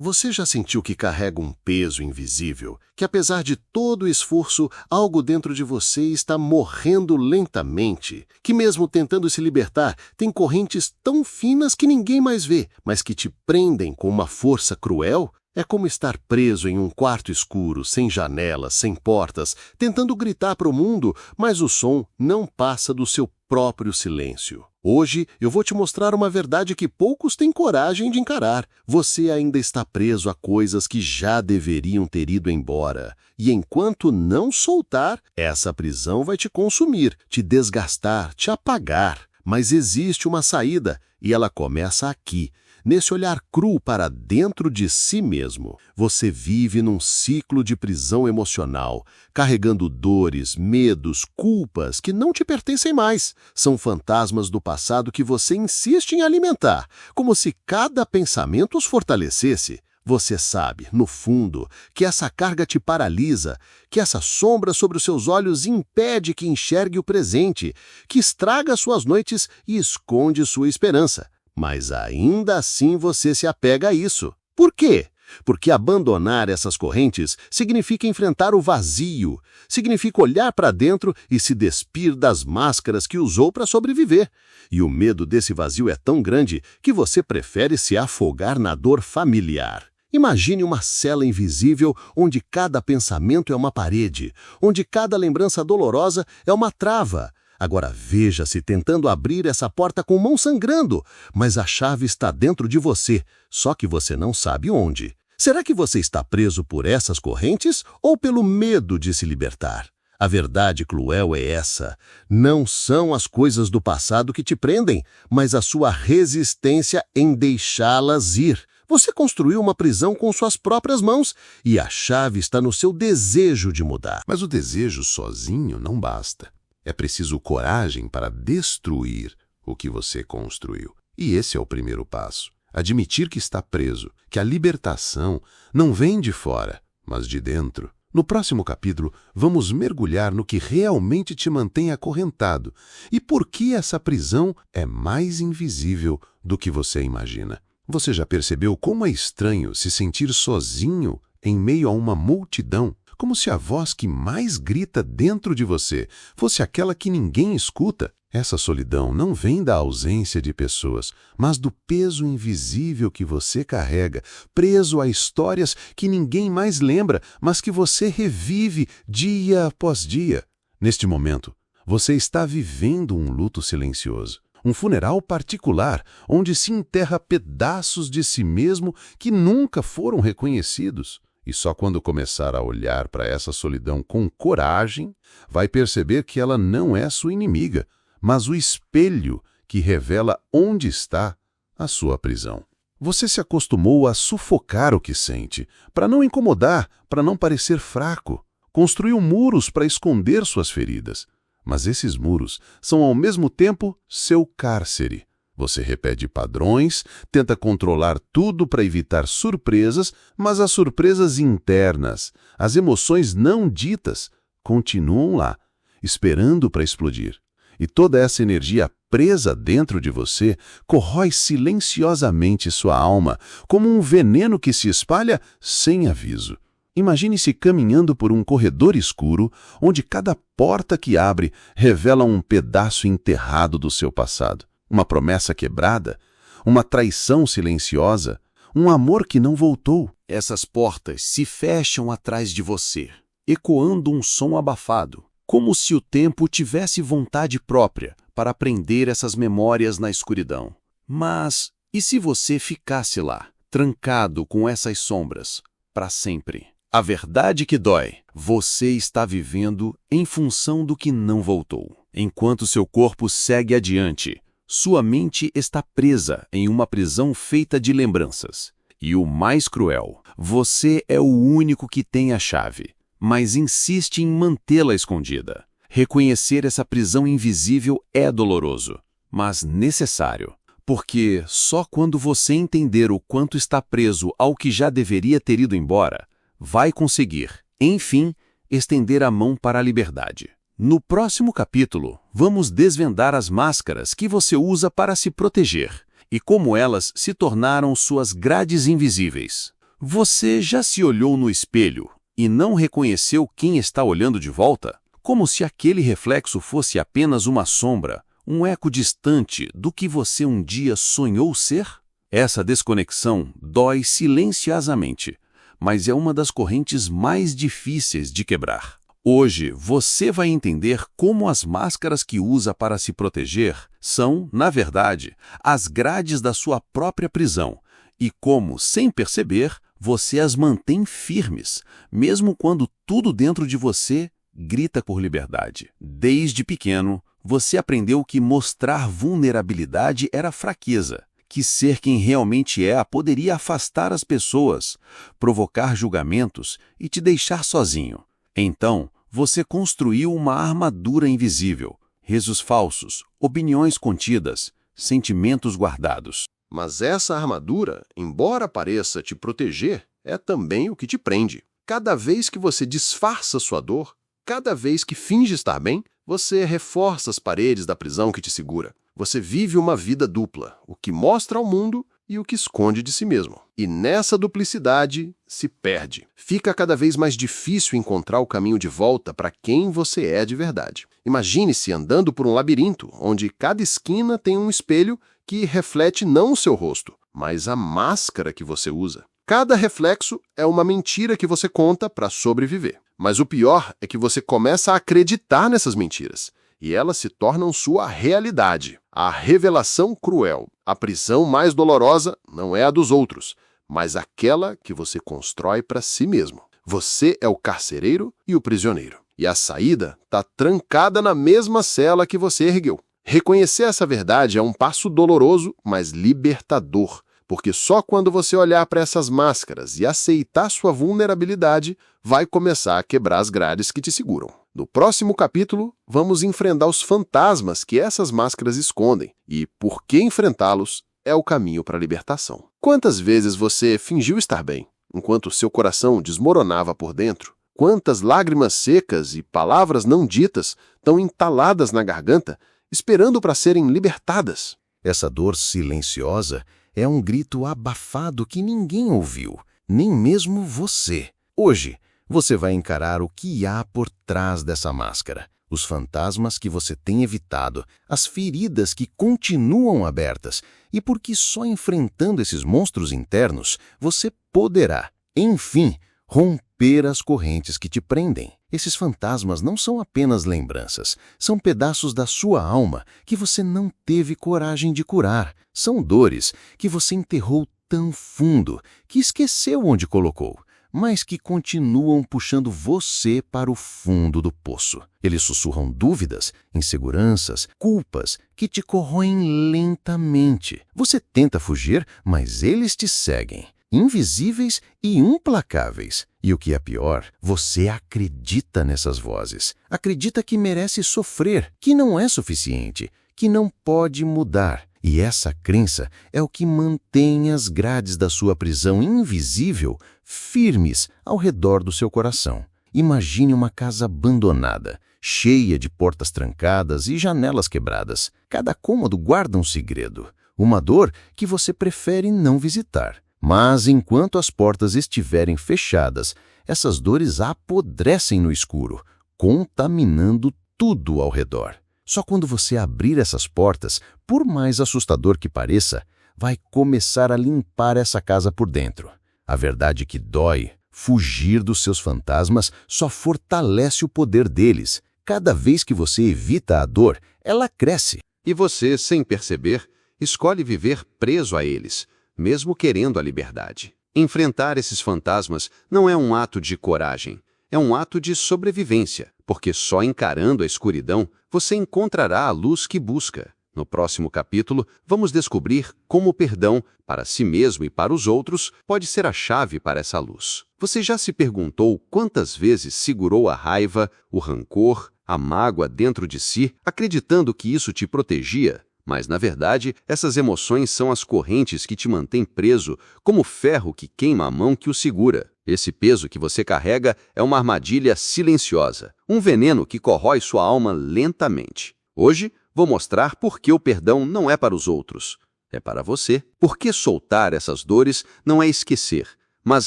Você já sentiu que carrega um peso invisível, que apesar de todo o esforço, algo dentro de você está morrendo lentamente, que mesmo tentando se libertar, tem correntes tão finas que ninguém mais vê, mas que te prendem com uma força cruel? É como estar preso em um quarto escuro, sem janelas, sem portas, tentando gritar para o mundo, mas o som não passa do seu próprio silêncio. Hoje eu vou te mostrar uma verdade que poucos têm coragem de encarar. Você ainda está preso a coisas que já deveriam ter ido embora. E enquanto não soltar, essa prisão vai te consumir, te desgastar, te apagar. Mas existe uma saída, e ela começa aqui. Nesse olhar cru para dentro de si mesmo, você vive num ciclo de prisão emocional, carregando dores, medos, culpas que não te pertencem mais. São fantasmas do passado que você insiste em alimentar, como se cada pensamento os fortalecesse. Você sabe, no fundo, que essa carga te paralisa, que essa sombra sobre os seus olhos impede que enxergue o presente, que estraga suas noites e esconde sua esperança. Mas ainda assim você se apega a isso. Por quê? Porque abandonar essas correntes significa enfrentar o vazio, significa olhar para dentro e se despir das máscaras que usou para sobreviver. E o medo desse vazio é tão grande que você prefere se afogar na dor familiar. Imagine uma cela invisível onde cada pensamento é uma parede, onde cada lembrança dolorosa é uma trava. Agora veja-se tentando abrir essa porta com mão sangrando, mas a chave está dentro de você, só que você não sabe onde. Será que você está preso por essas correntes ou pelo medo de se libertar? A verdade cruel é essa. Não são as coisas do passado que te prendem, mas a sua resistência em deixá-las ir. Você construiu uma prisão com suas próprias mãos e a chave está no seu desejo de mudar. Mas o desejo sozinho não basta. É preciso coragem para destruir o que você construiu. E esse é o primeiro passo. Admitir que está preso, que a libertação não vem de fora, mas de dentro. No próximo capítulo, vamos mergulhar no que realmente te mantém acorrentado e por que essa prisão é mais invisível do que você imagina. Você já percebeu como é estranho se sentir sozinho em meio a uma multidão? Como se a voz que mais grita dentro de você fosse aquela que ninguém escuta. Essa solidão não vem da ausência de pessoas, mas do peso invisível que você carrega, preso a histórias que ninguém mais lembra, mas que você revive dia após dia. Neste momento, você está vivendo um luto silencioso, um funeral particular, onde se enterra pedaços de si mesmo que nunca foram reconhecidos. E só quando começar a olhar para essa solidão com coragem, vai perceber que ela não é sua inimiga, mas o espelho que revela onde está a sua prisão. Você se acostumou a sufocar o que sente, para não incomodar, para não parecer fraco. Construiu muros para esconder suas feridas. Mas esses muros são ao mesmo tempo seu cárcere. Você repete padrões, tenta controlar tudo para evitar surpresas, mas as surpresas internas, as emoções não ditas, continuam lá, esperando para explodir. E toda essa energia presa dentro de você corrói silenciosamente sua alma, como um veneno que se espalha sem aviso. Imagine-se caminhando por um corredor escuro, onde cada porta que abre revela um pedaço enterrado do seu passado. Uma promessa quebrada, uma traição silenciosa, um amor que não voltou. Essas portas se fecham atrás de você, ecoando um som abafado, como se o tempo tivesse vontade própria para prender essas memórias na escuridão. Mas e se você ficasse lá, trancado com essas sombras, para sempre? A verdade que dói, você está vivendo em função do que não voltou. Enquanto seu corpo segue adiante, sua mente está presa em uma prisão feita de lembranças. E o mais cruel, você é o único que tem a chave, mas insiste em mantê-la escondida. Reconhecer essa prisão invisível é doloroso, mas necessário, porque só quando você entender o quanto está preso ao que já deveria ter ido embora, vai conseguir, enfim, estender a mão para a liberdade. No próximo capítulo, vamos desvendar as máscaras que você usa para se proteger e como elas se tornaram suas grades invisíveis. Você já se olhou no espelho e não reconheceu quem está olhando de volta? Como se aquele reflexo fosse apenas uma sombra, um eco distante do que você um dia sonhou ser? Essa desconexão dói silenciosamente, mas é uma das correntes mais difíceis de quebrar. Hoje, você vai entender como as máscaras que usa para se proteger são, na verdade, as grades da sua própria prisão e como, sem perceber, você as mantém firmes, mesmo quando tudo dentro de você grita por liberdade. Desde pequeno, você aprendeu que mostrar vulnerabilidade era fraqueza, que ser quem realmente é poderia afastar as pessoas, provocar julgamentos e te deixar sozinho. Então, você construiu uma armadura invisível, risos falsos, opiniões contidas, sentimentos guardados. Mas essa armadura, embora pareça te proteger, é também o que te prende. Cada vez que você disfarça sua dor, cada vez que finge estar bem, você reforça as paredes da prisão que te segura. Você vive uma vida dupla, o que mostra ao mundo e o que esconde de si mesmo. E nessa duplicidade se perde. Fica cada vez mais difícil encontrar o caminho de volta para quem você é de verdade. Imagine-se andando por um labirinto, onde cada esquina tem um espelho que reflete não o seu rosto, mas a máscara que você usa. Cada reflexo é uma mentira que você conta para sobreviver. Mas o pior é que você começa a acreditar nessas mentiras. E elas se tornam sua realidade. A revelação cruel. A prisão mais dolorosa não é a dos outros, mas aquela que você constrói para si mesmo. Você é o carcereiro e o prisioneiro. E a saída está trancada na mesma cela que você ergueu. Reconhecer essa verdade é um passo doloroso, mas libertador. Porque só quando você olhar para essas máscaras e aceitar sua vulnerabilidade, vai começar a quebrar as grades que te seguram. No próximo capítulo, vamos enfrentar os fantasmas que essas máscaras escondem e por que enfrentá-los é o caminho para a libertação. Quantas vezes você fingiu estar bem, enquanto seu coração desmoronava por dentro? Quantas lágrimas secas e palavras não ditas estão entaladas na garganta, esperando para serem libertadas? Essa dor silenciosa é um grito abafado que ninguém ouviu, nem mesmo você. Hoje, você vai encarar o que há por trás dessa máscara, os fantasmas que você tem evitado, as feridas que continuam abertas, e porque só enfrentando esses monstros internos, você poderá, enfim, romper as correntes que te prendem. Esses fantasmas não são apenas lembranças, são pedaços da sua alma que você não teve coragem de curar. São dores que você enterrou tão fundo que esqueceu onde colocou, mas que continuam puxando você para o fundo do poço. Eles sussurram dúvidas, inseguranças, culpas que te corroem lentamente. Você tenta fugir, mas eles te seguem, invisíveis e implacáveis. E o que é pior, você acredita nessas vozes. Acredita que merece sofrer, que não é suficiente, que não pode mudar. E essa crença é o que mantém as grades da sua prisão invisível firmes ao redor do seu coração. Imagine uma casa abandonada, cheia de portas trancadas e janelas quebradas. Cada cômodo guarda um segredo, uma dor que você prefere não visitar. Mas enquanto as portas estiverem fechadas, essas dores apodrecem no escuro, contaminando tudo ao redor. Só quando você abrir essas portas, por mais assustador que pareça, vai começar a limpar essa casa por dentro. A verdade que dói, fugir dos seus fantasmas, só fortalece o poder deles. Cada vez que você evita a dor, ela cresce. E você, sem perceber, escolhe viver preso a eles, mesmo querendo a liberdade. Enfrentar esses fantasmas não é um ato de coragem, é um ato de sobrevivência, porque só encarando a escuridão você encontrará a luz que busca. No próximo capítulo, vamos descobrir como o perdão, para si mesmo e para os outros, pode ser a chave para essa luz. Você já se perguntou quantas vezes segurou a raiva, o rancor, a mágoa dentro de si, acreditando que isso te protegia? Mas, na verdade, essas emoções são as correntes que te mantêm preso, como o ferro que queima a mão que o segura. Esse peso que você carrega é uma armadilha silenciosa, um veneno que corrói sua alma lentamente. Hoje, vou mostrar por que o perdão não é para os outros, é para você. Por que soltar essas dores não é esquecer, mas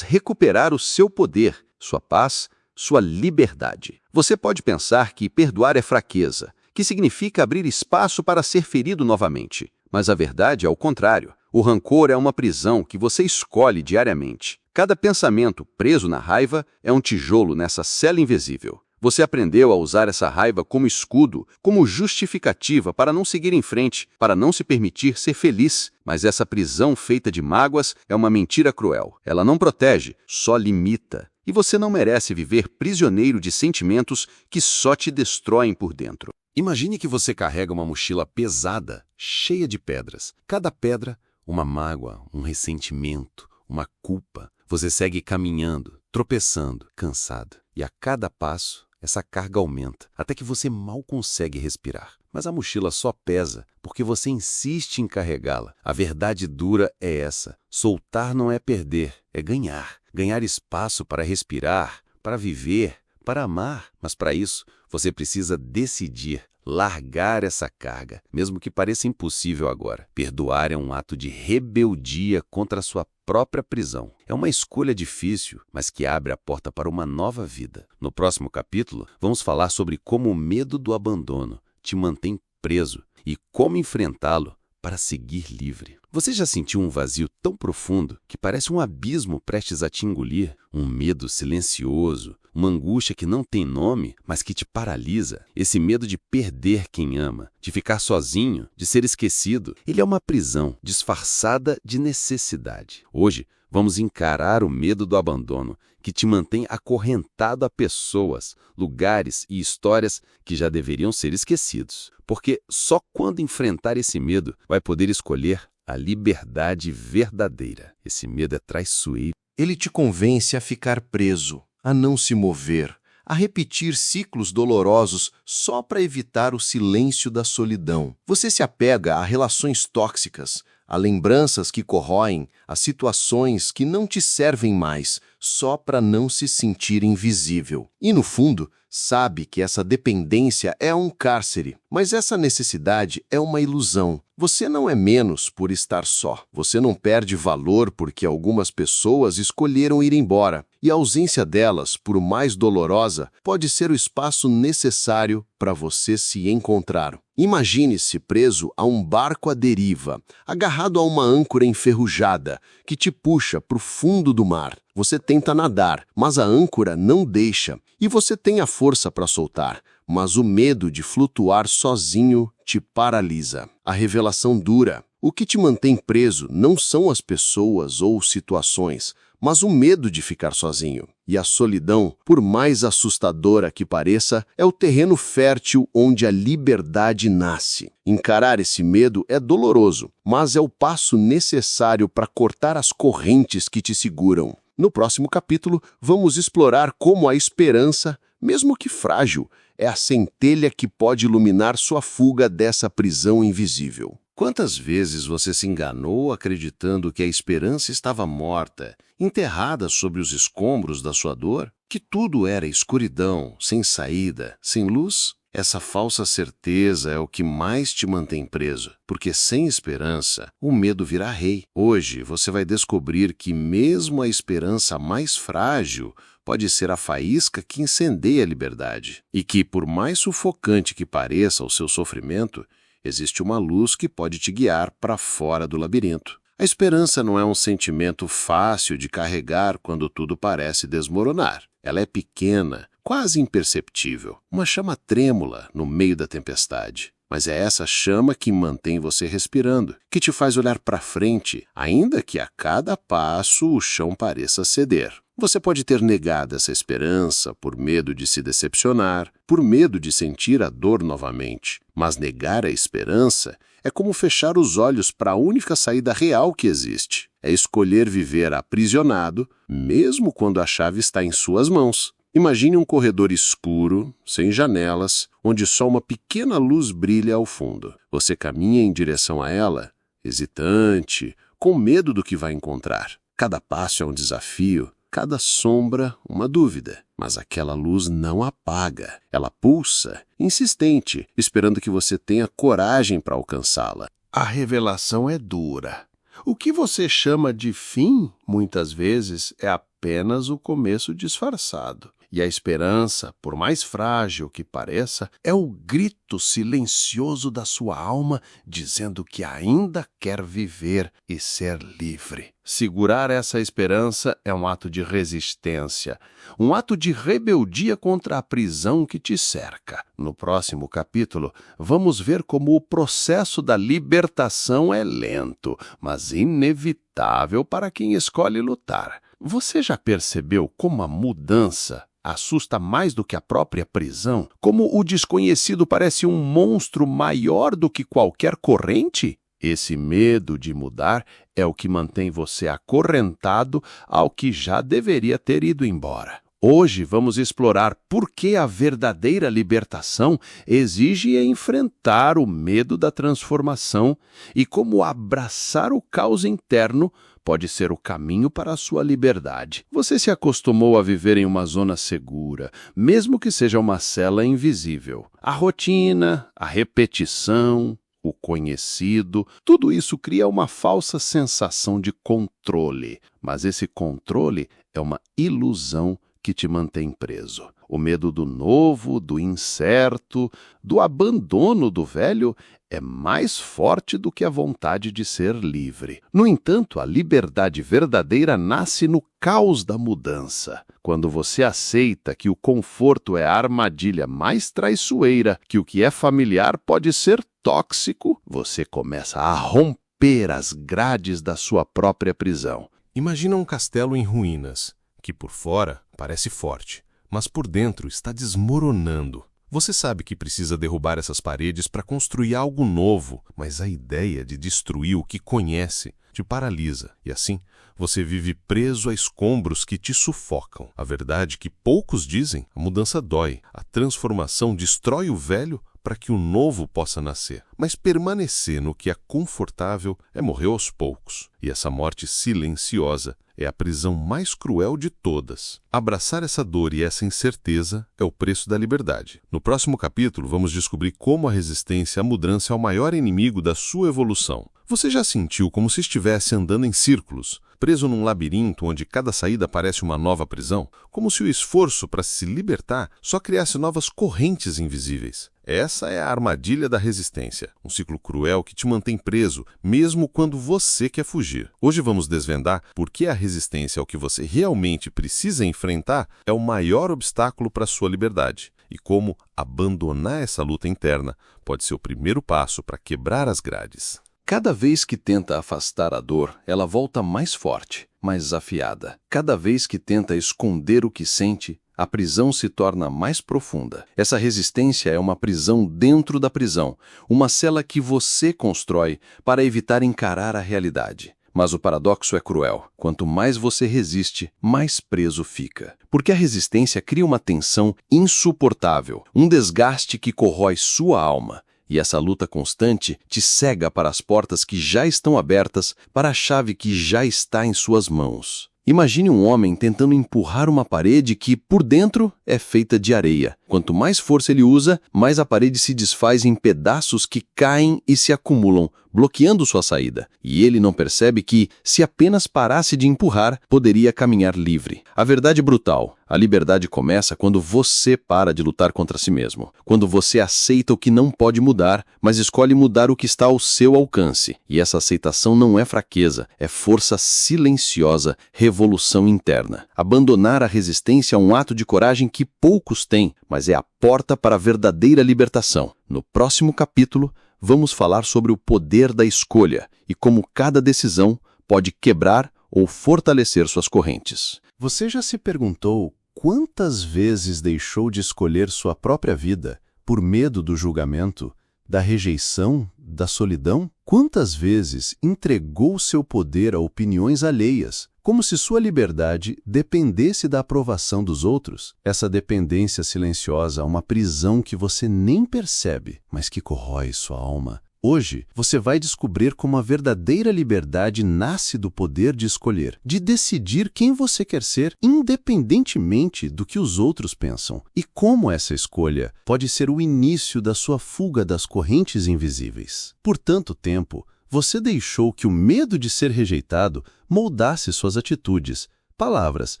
recuperar o seu poder, sua paz, sua liberdade. Você pode pensar que perdoar é fraqueza, que significa abrir espaço para ser ferido novamente. Mas a verdade é o contrário. O rancor é uma prisão que você escolhe diariamente. Cada pensamento preso na raiva é um tijolo nessa cela invisível. Você aprendeu a usar essa raiva como escudo, como justificativa para não seguir em frente, para não se permitir ser feliz. Mas essa prisão feita de mágoas é uma mentira cruel. Ela não protege, só limita. E você não merece viver prisioneiro de sentimentos que só te destroem por dentro. Imagine que você carrega uma mochila pesada, cheia de pedras. Cada pedra, uma mágoa, um ressentimento, uma culpa. Você segue caminhando, tropeçando, cansado. E a cada passo, essa carga aumenta, até que você mal consegue respirar. Mas a mochila só pesa porque você insiste em carregá-la. A verdade dura é essa. Soltar não é perder, é ganhar. Ganhar espaço para respirar, para viver, para amar. Mas para isso, você precisa decidir, largar essa carga, mesmo que pareça impossível agora. Perdoar é um ato de rebeldia contra a sua própria prisão. É uma escolha difícil, mas que abre a porta para uma nova vida. No próximo capítulo, vamos falar sobre como o medo do abandono te mantém preso e como enfrentá-lo para seguir livre. Você já sentiu um vazio tão profundo que parece um abismo prestes a te engolir? Um medo silencioso, uma angústia que não tem nome, mas que te paralisa? Esse medo de perder quem ama, de ficar sozinho, de ser esquecido, ele é uma prisão disfarçada de necessidade. Hoje, vamos encarar o medo do abandono, que te mantém acorrentado a pessoas, lugares e histórias que já deveriam ser esquecidos. Porque só quando enfrentar esse medo vai poder escolher a liberdade verdadeira. Esse medo é traiçoeiro. Ele te convence a ficar preso, a não se mover, a repetir ciclos dolorosos só para evitar o silêncio da solidão. Você se apega a relações tóxicas, a lembranças que corroem, a situações que não te servem mais, só para não se sentir invisível. E, no fundo, sabe que essa dependência é um cárcere, mas essa necessidade é uma ilusão. Você não é menos por estar só. Você não perde valor porque algumas pessoas escolheram ir embora. E a ausência delas, por mais dolorosa, pode ser o espaço necessário para você se encontrar. Imagine-se preso a um barco à deriva, agarrado a uma âncora enferrujada, que te puxa para o fundo do mar. Você tenta nadar, mas a âncora não deixa, e você tem a força para soltar, mas o medo de flutuar sozinho te paralisa. A revelação dura. O que te mantém preso não são as pessoas ou situações, mas o medo de ficar sozinho. E a solidão, por mais assustadora que pareça, é o terreno fértil onde a liberdade nasce. Encarar esse medo é doloroso, mas é o passo necessário para cortar as correntes que te seguram. No próximo capítulo, vamos explorar como a esperança, mesmo que frágil, é a centelha que pode iluminar sua fuga dessa prisão invisível. Quantas vezes você se enganou acreditando que a esperança estava morta, enterrada sobre os escombros da sua dor? Que tudo era escuridão, sem saída, sem luz? Essa falsa certeza é o que mais te mantém preso, porque sem esperança, o medo virá rei. Hoje você vai descobrir que mesmo a esperança mais frágil pode ser a faísca que incendeia a liberdade. E que, por mais sufocante que pareça o seu sofrimento, existe uma luz que pode te guiar para fora do labirinto. A esperança não é um sentimento fácil de carregar quando tudo parece desmoronar. Ela é pequena, quase imperceptível, uma chama trêmula no meio da tempestade. Mas é essa chama que mantém você respirando, que te faz olhar para frente, ainda que a cada passo o chão pareça ceder. Você pode ter negado essa esperança por medo de se decepcionar, por medo de sentir a dor novamente. Mas negar a esperança é como fechar os olhos para a única saída real que existe. É escolher viver aprisionado, mesmo quando a chave está em suas mãos. Imagine um corredor escuro, sem janelas, onde só uma pequena luz brilha ao fundo. Você caminha em direção a ela, hesitante, com medo do que vai encontrar. Cada passo é um desafio, cada sombra uma dúvida. Mas aquela luz não apaga. Ela pulsa, insistente, esperando que você tenha coragem para alcançá-la. A revelação é dura. O que você chama de fim, muitas vezes, é apenas o começo disfarçado. E a esperança, por mais frágil que pareça, é o grito silencioso da sua alma dizendo que ainda quer viver e ser livre. Segurar essa esperança é um ato de resistência, um ato de rebeldia contra a prisão que te cerca. No próximo capítulo, vamos ver como o processo da libertação é lento, mas inevitável para quem escolhe lutar. Você já percebeu como a mudança assusta mais do que a própria prisão? Como o desconhecido parece um monstro maior do que qualquer corrente? Esse medo de mudar é o que mantém você acorrentado ao que já deveria ter ido embora. Hoje vamos explorar por que a verdadeira libertação exige enfrentar o medo da transformação e como abraçar o caos interno pode ser o caminho para a sua liberdade. Você se acostumou a viver em uma zona segura, mesmo que seja uma cela invisível. A rotina, a repetição, o conhecido, tudo isso cria uma falsa sensação de controle. Mas esse controle é uma ilusão que te mantém preso. O medo do novo, do incerto, do abandono do velho é mais forte do que a vontade de ser livre. No entanto, a liberdade verdadeira nasce no caos da mudança. Quando você aceita que o conforto é a armadilha mais traiçoeira, que o que é familiar pode ser tóxico, você começa a romper as grades da sua própria prisão. Imagina um castelo em ruínas, que por fora parece forte, mas por dentro está desmoronando. Você sabe que precisa derrubar essas paredes para construir algo novo, mas a ideia de destruir o que conhece te paralisa, e assim você vive preso a escombros que te sufocam. A verdade que poucos dizem, a mudança dói, a transformação destrói o velho para que o novo possa nascer. Mas permanecer no que é confortável é morrer aos poucos. E essa morte silenciosa é a prisão mais cruel de todas. Abraçar essa dor e essa incerteza é o preço da liberdade. No próximo capítulo, vamos descobrir como a resistência à mudança é o maior inimigo da sua evolução. Você já sentiu como se estivesse andando em círculos, preso num labirinto onde cada saída parece uma nova prisão? Como se o esforço para se libertar só criasse novas correntes invisíveis. Essa é a armadilha da resistência, um ciclo cruel que te mantém preso, mesmo quando você quer fugir. Hoje vamos desvendar por que a resistência ao que você realmente precisa enfrentar é o maior obstáculo para a sua liberdade, e como abandonar essa luta interna pode ser o primeiro passo para quebrar as grades. Cada vez que tenta afastar a dor, ela volta mais forte, mais desafiada. Cada vez que tenta esconder o que sente, a prisão se torna mais profunda. Essa resistência é uma prisão dentro da prisão, uma cela que você constrói para evitar encarar a realidade. Mas o paradoxo é cruel. Quanto mais você resiste, mais preso fica. Porque a resistência cria uma tensão insuportável, um desgaste que corrói sua alma. E essa luta constante te cega para as portas que já estão abertas, para a chave que já está em suas mãos. Imagine um homem tentando empurrar uma parede que, por dentro, é feita de areia. Quanto mais força ele usa, mais a parede se desfaz em pedaços que caem e se acumulam, bloqueando sua saída. E ele não percebe que, se apenas parasse de empurrar, poderia caminhar livre. A verdade brutal: a liberdade começa quando você para de lutar contra si mesmo. Quando você aceita o que não pode mudar, mas escolhe mudar o que está ao seu alcance. E essa aceitação não é fraqueza, é força silenciosa, revolução interna. Abandonar a resistência é um ato de coragem que poucos têm, mas é a porta para a verdadeira libertação. No próximo capítulo, vamos falar sobre o poder da escolha e como cada decisão pode quebrar ou fortalecer suas correntes. Você já se perguntou quantas vezes deixou de escolher sua própria vida por medo do julgamento, da rejeição, da solidão? Quantas vezes entregou seu poder a opiniões alheias, como se sua liberdade dependesse da aprovação dos outros? Essa dependência silenciosa é uma prisão que você nem percebe, mas que corrói sua alma. Hoje, você vai descobrir como a verdadeira liberdade nasce do poder de escolher, de decidir quem você quer ser, independentemente do que os outros pensam, e como essa escolha pode ser o início da sua fuga das correntes invisíveis. Por tanto tempo, Você deixou que o medo de ser rejeitado moldasse suas atitudes, palavras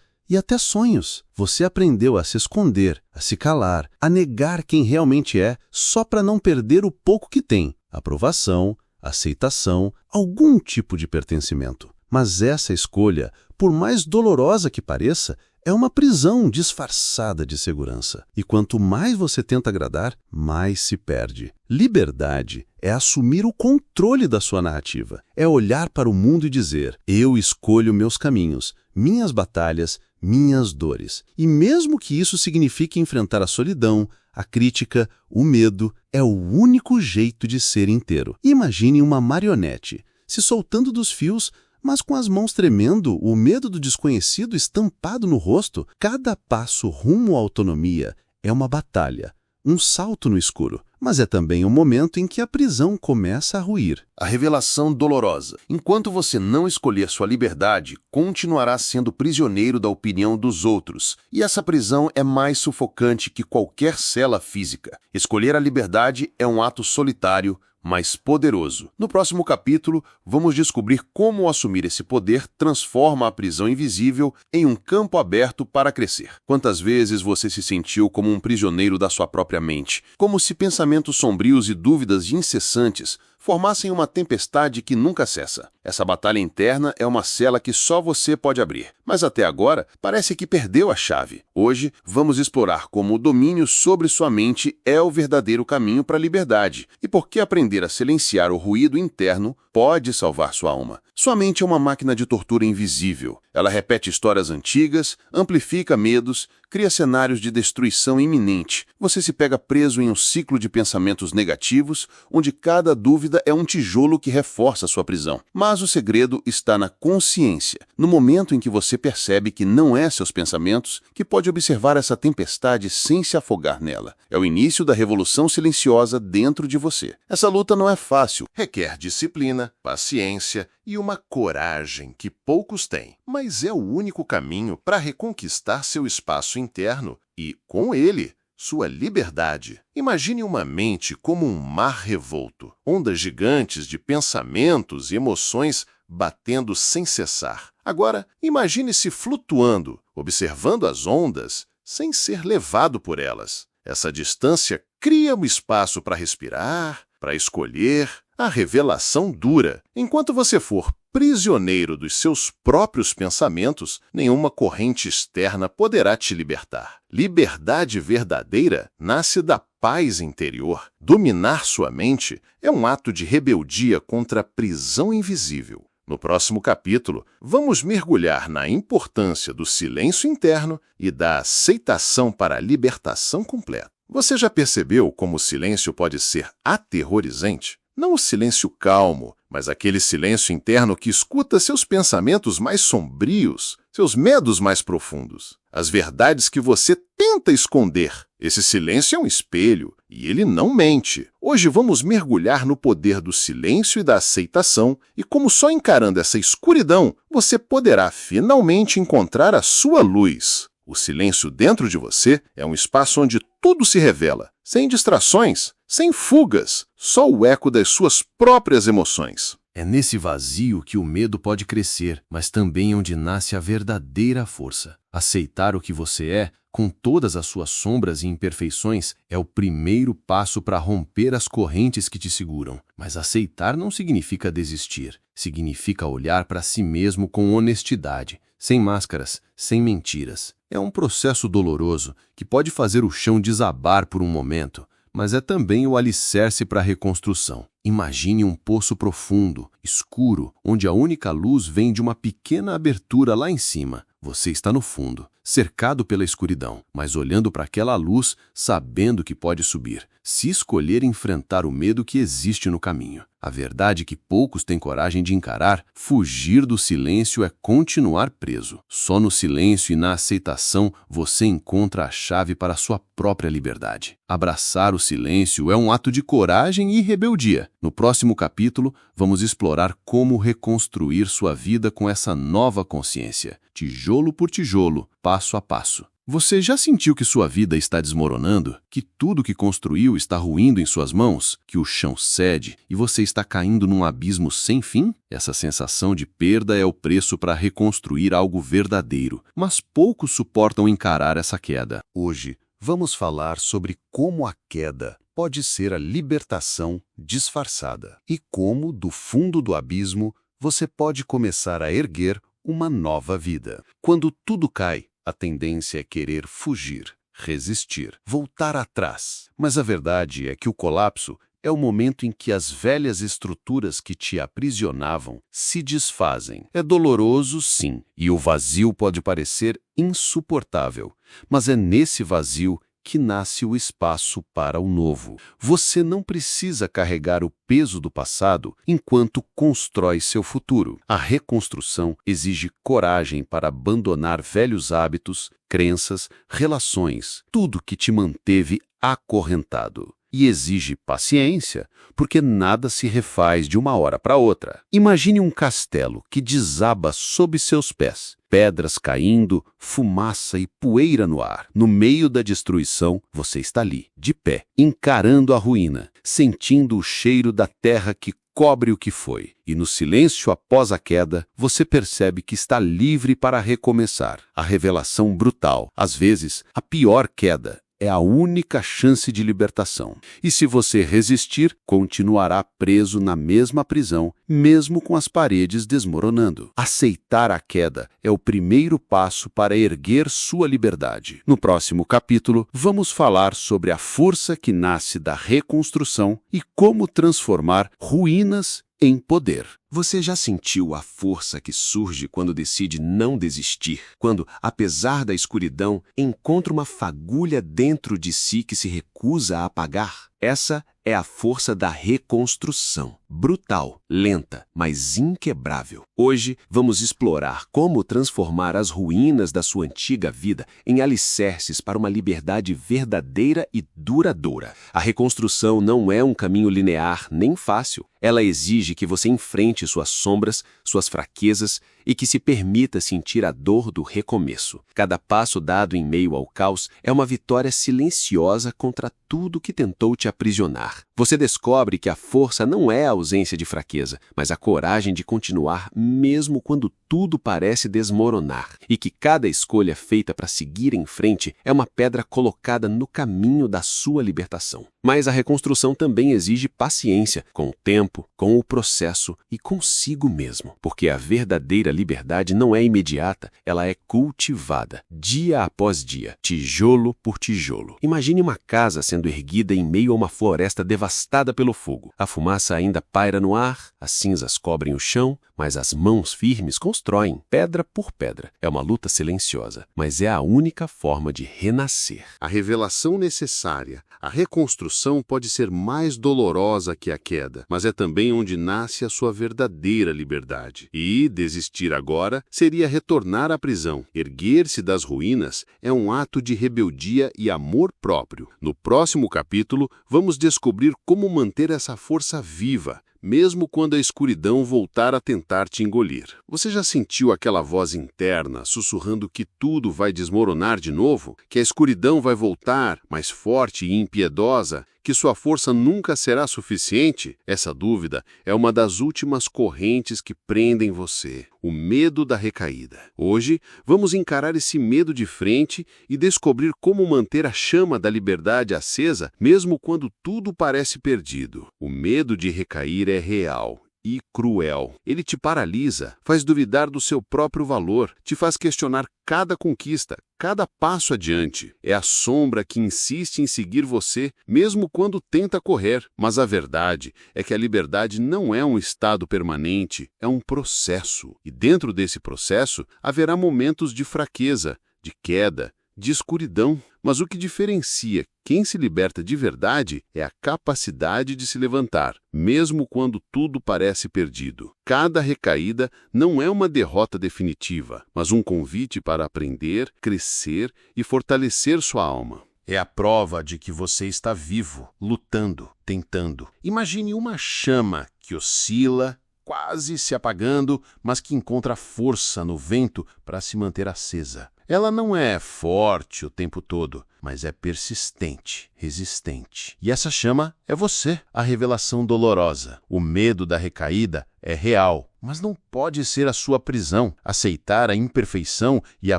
e até sonhos. Você aprendeu a se esconder, a se calar, a negar quem realmente é só para não perder o pouco que tem: aprovação, aceitação, algum tipo de pertencimento. Mas essa escolha, por mais dolorosa que pareça, é uma prisão disfarçada de segurança. E quanto mais você tenta agradar, mais se perde. Liberdade é assumir o controle da sua narrativa. É olhar para o mundo e dizer: eu escolho meus caminhos, minhas batalhas, minhas dores. E mesmo que isso signifique enfrentar a solidão, a crítica, o medo, é o único jeito de ser inteiro. Imagine uma marionete se soltando dos fios, mas com as mãos tremendo, o medo do desconhecido estampado no rosto. Cada passo rumo à autonomia é uma batalha, um salto no escuro, mas é também o momento em que a prisão começa a ruir. A revelação dolorosa. Enquanto você não escolher sua liberdade, continuará sendo prisioneiro da opinião dos outros. E essa prisão é mais sufocante que qualquer cela física. Escolher a liberdade é um ato solitário, mas poderoso. No próximo capítulo, vamos descobrir como assumir esse poder transforma a prisão invisível em um campo aberto para crescer. Quantas vezes você se sentiu como um prisioneiro da sua própria mente, como se pensamentos sombrios e dúvidas incessantes formassem uma tempestade que nunca cessa. Essa batalha interna é uma cela que só você pode abrir, mas até agora parece que perdeu a chave. Hoje, vamos explorar como o domínio sobre sua mente é o verdadeiro caminho para a liberdade e por que aprender a silenciar o ruído interno pode salvar sua alma. Sua mente é uma máquina de tortura invisível. Ela repete histórias antigas, amplifica medos, cria cenários de destruição iminente. Você se pega preso em um ciclo de pensamentos negativos, onde cada dúvida é um tijolo que reforça sua prisão. Mas o segredo está na consciência. No momento em que você percebe que não é seus pensamentos, que pode observar essa tempestade sem se afogar nela. É o início da revolução silenciosa dentro de você. Essa luta não é fácil. Requer disciplina, paciência e uma coragem que poucos têm. Mas é o único caminho para reconquistar seu espaço interno e, com ele, sua liberdade. Imagine uma mente como um mar revolto, ondas gigantes de pensamentos e emoções batendo sem cessar. Agora, imagine-se flutuando, observando as ondas, sem ser levado por elas. Essa distância cria um espaço para respirar, para escolher. A revelação dura. Enquanto você for prisioneiro dos seus próprios pensamentos, nenhuma corrente externa poderá te libertar. Liberdade verdadeira nasce da paz interior. Dominar sua mente é um ato de rebeldia contra a prisão invisível. No próximo capítulo, vamos mergulhar na importância do silêncio interno e da aceitação para a libertação completa. Você já percebeu como o silêncio pode ser aterrorizante? Não o silêncio calmo, mas aquele silêncio interno que escuta seus pensamentos mais sombrios, seus medos mais profundos, as verdades que você tenta esconder. Esse silêncio é um espelho e ele não mente. Hoje vamos mergulhar no poder do silêncio e da aceitação e como só encarando essa escuridão você poderá finalmente encontrar a sua luz. O silêncio dentro de você é um espaço onde tudo se revela, sem distrações, sem fugas, só o eco das suas próprias emoções. É nesse vazio que o medo pode crescer, mas também onde nasce a verdadeira força. Aceitar o que você é, com todas as suas sombras e imperfeições, é o primeiro passo para romper as correntes que te seguram. Mas aceitar não significa desistir. Significa olhar para si mesmo com honestidade, sem máscaras, sem mentiras. É um processo doloroso que pode fazer o chão desabar por um momento, mas é também o alicerce para a reconstrução. Imagine um poço profundo, escuro, onde a única luz vem de uma pequena abertura lá em cima. Você está no fundo, cercado pela escuridão, mas olhando para aquela luz, sabendo que pode subir, se escolher enfrentar o medo que existe no caminho. A verdade que poucos têm coragem de encarar, fugir do silêncio é continuar preso. Só no silêncio e na aceitação você encontra a chave para a sua própria liberdade. Abraçar o silêncio é um ato de coragem e rebeldia. No próximo capítulo, vamos explorar como reconstruir sua vida com essa nova consciência, tijolo por tijolo, passo a passo. Você já sentiu que sua vida está desmoronando? Que tudo que construiu está ruindo em suas mãos? Que o chão cede e você está caindo num abismo sem fim? Essa sensação de perda é o preço para reconstruir algo verdadeiro, mas poucos suportam encarar essa queda. Hoje, vamos falar sobre como a queda pode ser a libertação disfarçada e como, do fundo do abismo, você pode começar a erguer uma nova vida. Quando tudo cai, a tendência é querer fugir, resistir, voltar atrás. Mas a verdade é que o colapso é o momento em que as velhas estruturas que te aprisionavam se desfazem. É doloroso, sim, e o vazio pode parecer insuportável, mas é nesse vazio que nasce o espaço para o novo. Você não precisa carregar o peso do passado enquanto constrói seu futuro. A reconstrução exige coragem para abandonar velhos hábitos, crenças, relações, tudo que te manteve acorrentado. E exige paciência, porque nada se refaz de uma hora para outra. Imagine um castelo que desaba sob seus pés. Pedras caindo, fumaça e poeira no ar. No meio da destruição, você está ali, de pé, encarando a ruína, sentindo o cheiro da terra que cobre o que foi. E no silêncio após a queda, você percebe que está livre para recomeçar. A revelação brutal, às vezes, a pior queda, é a única chance de libertação. E se você resistir, continuará preso na mesma prisão, mesmo com as paredes desmoronando. Aceitar a queda é o primeiro passo para erguer sua liberdade. No próximo capítulo, vamos falar sobre a força que nasce da reconstrução e como transformar ruínas em poder. Você já sentiu a força que surge quando decide não desistir? Quando, apesar da escuridão, encontra uma fagulha dentro de si que se recusa a apagar? Essa é a força da reconstrução. Brutal, lenta, mas inquebrável. Hoje, vamos explorar como transformar as ruínas da sua antiga vida em alicerces para uma liberdade verdadeira e duradoura. A reconstrução não é um caminho linear nem fácil. Ela exige que você enfrente suas sombras, suas fraquezas e que se permita sentir a dor do recomeço. Cada passo dado em meio ao caos é uma vitória silenciosa contra tudo que tentou te aprisionar. Você descobre que a força não é a ausência de fraqueza, mas a coragem de continuar mesmo quando tudo parece desmoronar. E que cada escolha feita para seguir em frente é uma pedra colocada no caminho da sua libertação. Mas a reconstrução também exige paciência, com o tempo, com o processo e consigo mesmo. Porque a verdadeira liberdade não é imediata, ela é cultivada, dia após dia, tijolo por tijolo. Imagine uma casa sendo erguida em meio a uma floresta devastada pelo fogo. A fumaça ainda paira no ar, as cinzas cobrem o chão, mas as mãos firmes constroem, pedra por pedra. É uma luta silenciosa, mas é a única forma de renascer. A revelação necessária, a reconstrução pode ser mais dolorosa que a queda, mas é também onde nasce a sua verdadeira liberdade. E desistir agora seria retornar à prisão. Erguer-se das ruínas é um ato de rebeldia e amor próprio. No próximo capítulo, vamos descobrir como manter essa força viva, mesmo quando a escuridão voltar a tentar te engolir. Você já sentiu aquela voz interna sussurrando que tudo vai desmoronar de novo? Que a escuridão vai voltar, mais forte e impiedosa? Que sua força nunca será suficiente? Essa dúvida é uma das últimas correntes que prendem você. O medo da recaída. Hoje, vamos encarar esse medo de frente e descobrir como manter a chama da liberdade acesa, mesmo quando tudo parece perdido. O medo de recair é real e cruel. Ele te paralisa, faz duvidar do seu próprio valor, te faz questionar cada conquista, cada passo adiante. É a sombra que insiste em seguir você, mesmo quando tenta correr. Mas a verdade é que a liberdade não é um estado permanente, é um processo. E dentro desse processo, haverá momentos de fraqueza, de queda, de escuridão. Mas o que diferencia quem se liberta de verdade é a capacidade de se levantar, mesmo quando tudo parece perdido. Cada recaída não é uma derrota definitiva, mas um convite para aprender, crescer e fortalecer sua alma. É a prova de que você está vivo, lutando, tentando. Imagine uma chama que oscila, quase se apagando, mas que encontra força no vento para se manter acesa. Ela não é forte o tempo todo, mas é persistente, resistente. E essa chama é você, a revelação dolorosa. O medo da recaída é real, mas não pode ser a sua prisão. Aceitar a imperfeição e a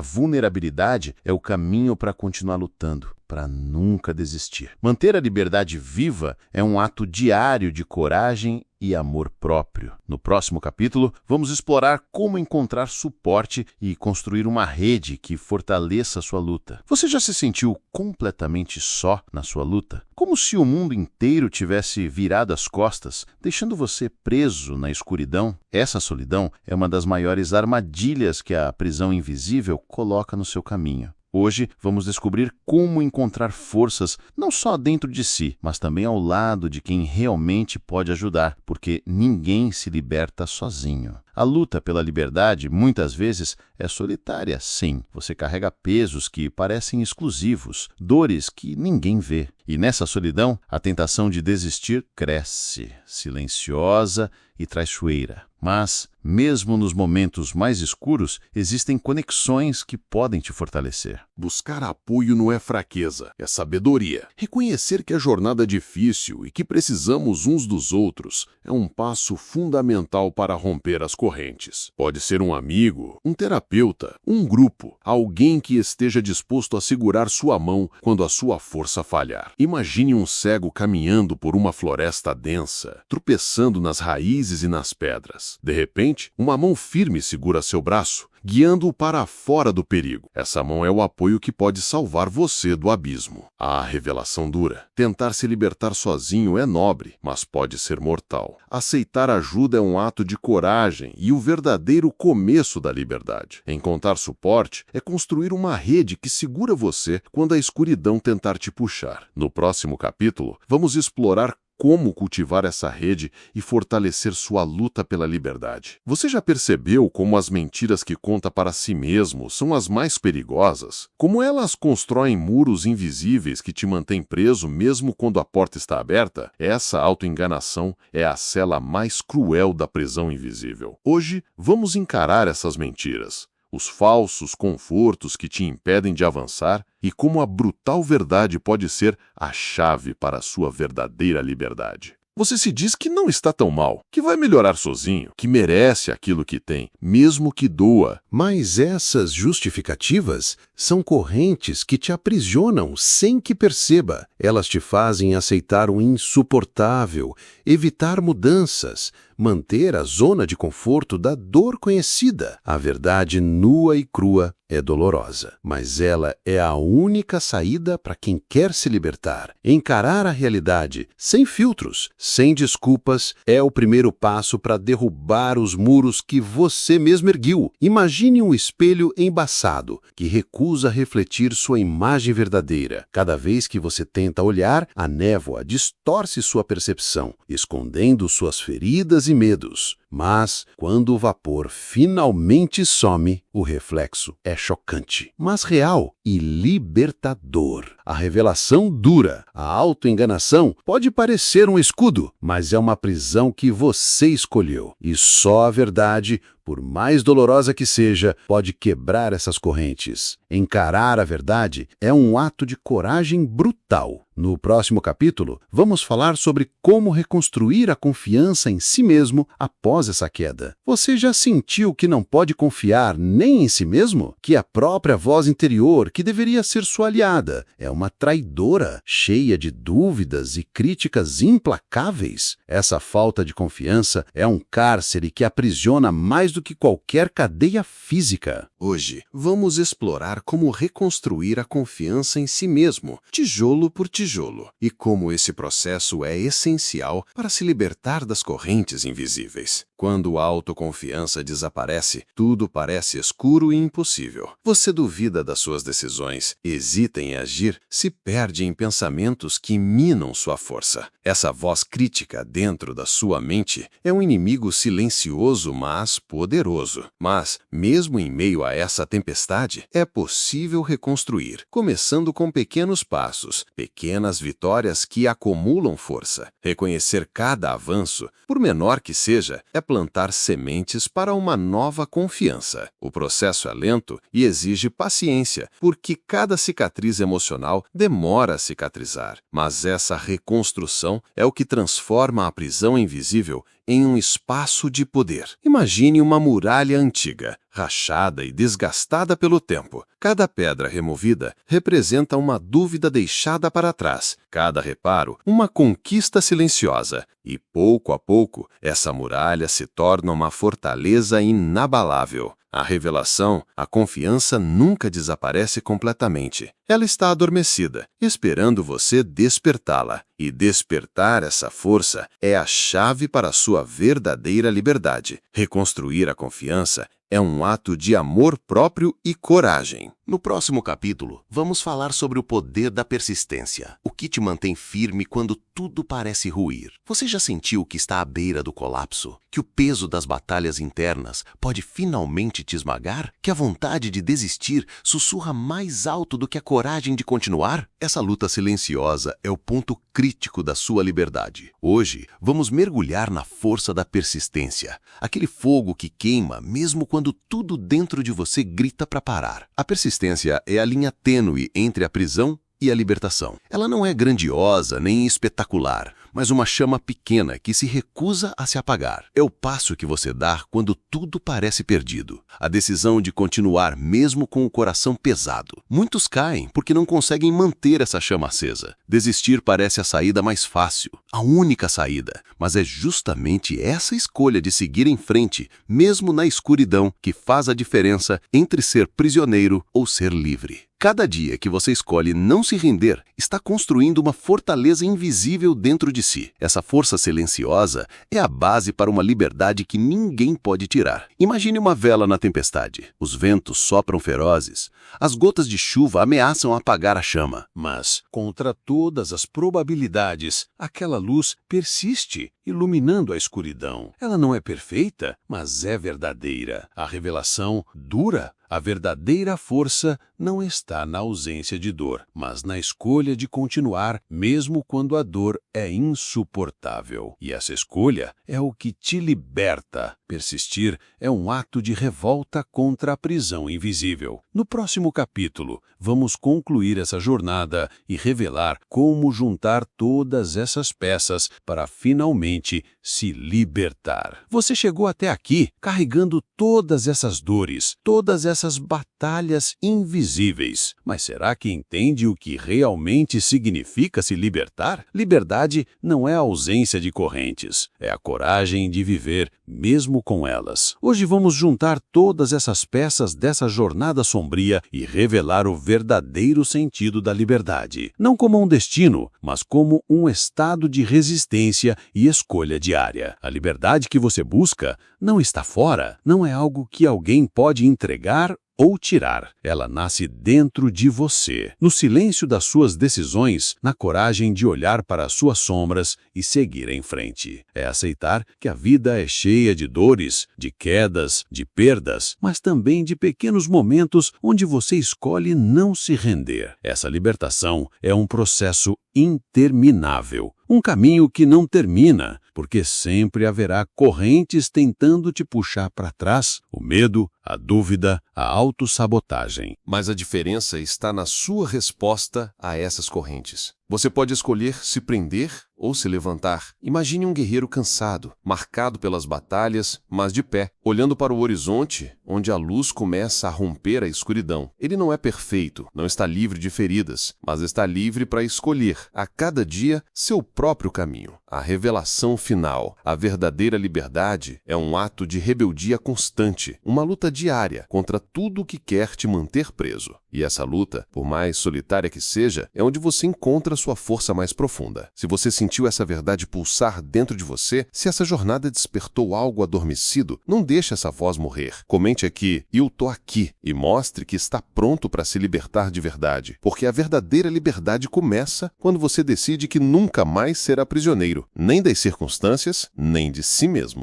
vulnerabilidade é o caminho para continuar lutando, para nunca desistir. Manter a liberdade viva é um ato diário de coragem e amor próprio. No próximo capítulo, vamos explorar como encontrar suporte e construir uma rede que fortaleça a sua luta. Você já se sentiu completamente só na sua luta? Como se o mundo inteiro tivesse virado as costas, deixando você preso na escuridão? Essa solidão é uma das maiores armadilhas que a prisão invisível coloca no seu caminho. Hoje, vamos descobrir como encontrar forças não só dentro de si, mas também ao lado de quem realmente pode ajudar, porque ninguém se liberta sozinho. A luta pela liberdade, muitas vezes, é solitária, sim. Você carrega pesos que parecem exclusivos, dores que ninguém vê. E nessa solidão, a tentação de desistir cresce, silenciosa e traiçoeira. Mas, mesmo nos momentos mais escuros, existem conexões que podem te fortalecer. Buscar apoio não é fraqueza, é sabedoria. Reconhecer que a jornada é difícil e que precisamos uns dos outros é um passo fundamental para romper as correntes. Pode ser um amigo, um terapeuta, um grupo, alguém que esteja disposto a segurar sua mão quando a sua força falhar. Imagine um cego caminhando por uma floresta densa, tropeçando nas raízes e nas pedras. De repente, uma mão firme segura seu braço, guiando-o para fora do perigo. Essa mão é o apoio que pode salvar você do abismo. A revelação dura. Tentar se libertar sozinho é nobre, mas pode ser mortal. Aceitar ajuda é um ato de coragem e o verdadeiro começo da liberdade. Encontrar suporte é construir uma rede que segura você quando a escuridão tentar te puxar. No próximo capítulo, vamos explorar como cultivar essa rede e fortalecer sua luta pela liberdade. Você já percebeu como as mentiras que conta para si mesmo são as mais perigosas? Como elas constroem muros invisíveis que te mantêm preso mesmo quando a porta está aberta? Essa autoenganação é a cela mais cruel da prisão invisível. Hoje, vamos encarar essas mentiras, os falsos confortos que te impedem de avançar e como a brutal verdade pode ser a chave para a sua verdadeira liberdade. Você se diz que não está tão mal, que vai melhorar sozinho, que merece aquilo que tem, mesmo que doa. Mas essas justificativas são correntes que te aprisionam sem que perceba. Elas te fazem aceitar o insuportável, evitar mudanças, manter a zona de conforto da dor conhecida. A verdade nua e crua é dolorosa, mas ela é a única saída para quem quer se libertar. Encarar a realidade sem filtros, sem desculpas, é o primeiro passo para derrubar os muros que você mesmo erguiu. Imagine um espelho embaçado que recusa refletir sua imagem verdadeira. Cada vez que você tenta olhar, a névoa distorce sua percepção, escondendo suas feridas e medos. Mas, quando o vapor finalmente some, o reflexo é chocante, mas real e libertador. A revelação dura. A autoenganação pode parecer um escudo, mas é uma prisão que você escolheu. E só a verdade, por mais dolorosa que seja, pode quebrar essas correntes. Encarar a verdade é um ato de coragem brutal. No próximo capítulo, vamos falar sobre como reconstruir a confiança em si mesmo após essa queda. Você já sentiu que não pode confiar nem em si mesmo? Que a própria voz interior, que deveria ser sua aliada, é uma traidora, cheia de dúvidas e críticas implacáveis? Essa falta de confiança é um cárcere que aprisiona mais do que qualquer cadeia física. Hoje, vamos explorar como reconstruir a confiança em si mesmo, tijolo por tijolo, e como esse processo é essencial para se libertar das correntes invisíveis. Quando a autoconfiança desaparece, tudo parece escuro e impossível. Você duvida das suas decisões, hesita em agir, se perde em pensamentos que minam sua força. Essa voz crítica dentro da sua mente é um inimigo silencioso, mas poderoso. Mas, mesmo em meio a a essa tempestade, é possível reconstruir, começando com pequenos passos, pequenas vitórias que acumulam força. Reconhecer cada avanço, por menor que seja, é plantar sementes para uma nova confiança. O processo é lento e exige paciência, porque cada cicatriz emocional demora a cicatrizar. Mas essa reconstrução é o que transforma a prisão invisível em um espaço de poder. Imagine uma muralha antiga, rachada e desgastada pelo tempo. Cada pedra removida representa uma dúvida deixada para trás, cada reparo, uma conquista silenciosa. E pouco a pouco, essa muralha se torna uma fortaleza inabalável. A revelação, a confiança nunca desaparece completamente. Ela está adormecida, esperando você despertá-la. E despertar essa força é a chave para a sua verdadeira liberdade. Reconstruir a confiança é um ato de amor próprio e coragem. No próximo capítulo, vamos falar sobre o poder da persistência. O que te mantém firme quando tudo parece ruir. Você já sentiu que está à beira do colapso? Que o peso das batalhas internas pode finalmente te esmagar? Que a vontade de desistir sussurra mais alto do que a coragem de continuar? Essa luta silenciosa é o ponto crítico da sua liberdade. Hoje, vamos mergulhar na força da persistência. Aquele fogo que queima mesmo quando tudo dentro de você grita para parar. A persistência é a linha tênue entre a prisão e a libertação. Ela não é grandiosa nem espetacular, mas uma chama pequena que se recusa a se apagar. É o passo que você dá quando tudo parece perdido. A decisão de continuar mesmo com o coração pesado. Muitos caem porque não conseguem manter essa chama acesa. Desistir parece a saída mais fácil, a única saída. Mas é justamente essa escolha de seguir em frente, mesmo na escuridão, que faz a diferença entre ser prisioneiro ou ser livre. Cada dia que você escolhe não se render, está construindo uma fortaleza invisível dentro de si. Essa força silenciosa é a base para uma liberdade que ninguém pode tirar. Imagine uma vela na tempestade. Os ventos sopram ferozes. As gotas de chuva ameaçam apagar a chama. Mas, contra todas as probabilidades, aquela luz persiste, iluminando a escuridão. Ela não é perfeita, mas é verdadeira. A revelação dura. A verdadeira força não está na ausência de dor, mas na escolha de continuar, mesmo quando a dor é insuportável. E essa escolha é o que te liberta. Persistir é um ato de revolta contra a prisão invisível. No próximo capítulo, vamos concluir essa jornada e revelar como juntar todas essas peças para finalmente se libertar. Você chegou até aqui carregando todas essas dores, todas essas batalhas invisíveis. Mas será que entende o que realmente significa se libertar? Liberdade não é a ausência de correntes, é a coragem de viver mesmo com elas. Hoje vamos juntar todas essas peças dessa jornada sombria e revelar o verdadeiro sentido da liberdade. Não como um destino, mas como um estado de resistência e escolha diária. A liberdade que você busca não está fora, não é algo que alguém pode entregar ou tirar. Ela nasce dentro de você, no silêncio das suas decisões, na coragem de olhar para as suas sombras e seguir em frente. É aceitar que a vida é cheia de dores, de quedas, de perdas, mas também de pequenos momentos onde você escolhe não se render. Essa libertação é um processo interminável, um caminho que não termina, porque sempre haverá correntes tentando te puxar para trás, o medo, a dúvida, a autossabotagem. Mas a diferença está na sua resposta a essas correntes. Você pode escolher se prender ou se levantar. Imagine um guerreiro cansado, marcado pelas batalhas, mas de pé, olhando para o horizonte, onde a luz começa a romper a escuridão. Ele não é perfeito, não está livre de feridas, mas está livre para escolher, a cada dia, seu próprio caminho. A revelação final, a verdadeira liberdade, é um ato de rebeldia constante, uma luta diária contra tudo o que quer te manter preso. E essa luta, por mais solitária que seja, é onde você encontra sua força mais profunda. Se você sentiu essa verdade pulsar dentro de você, se essa jornada despertou algo adormecido, não deixe essa voz morrer. Comente aqui, eu tô aqui, e mostre que está pronto para se libertar de verdade. Porque a verdadeira liberdade começa quando você decide que nunca mais será prisioneiro, nem das circunstâncias, nem de si mesmo.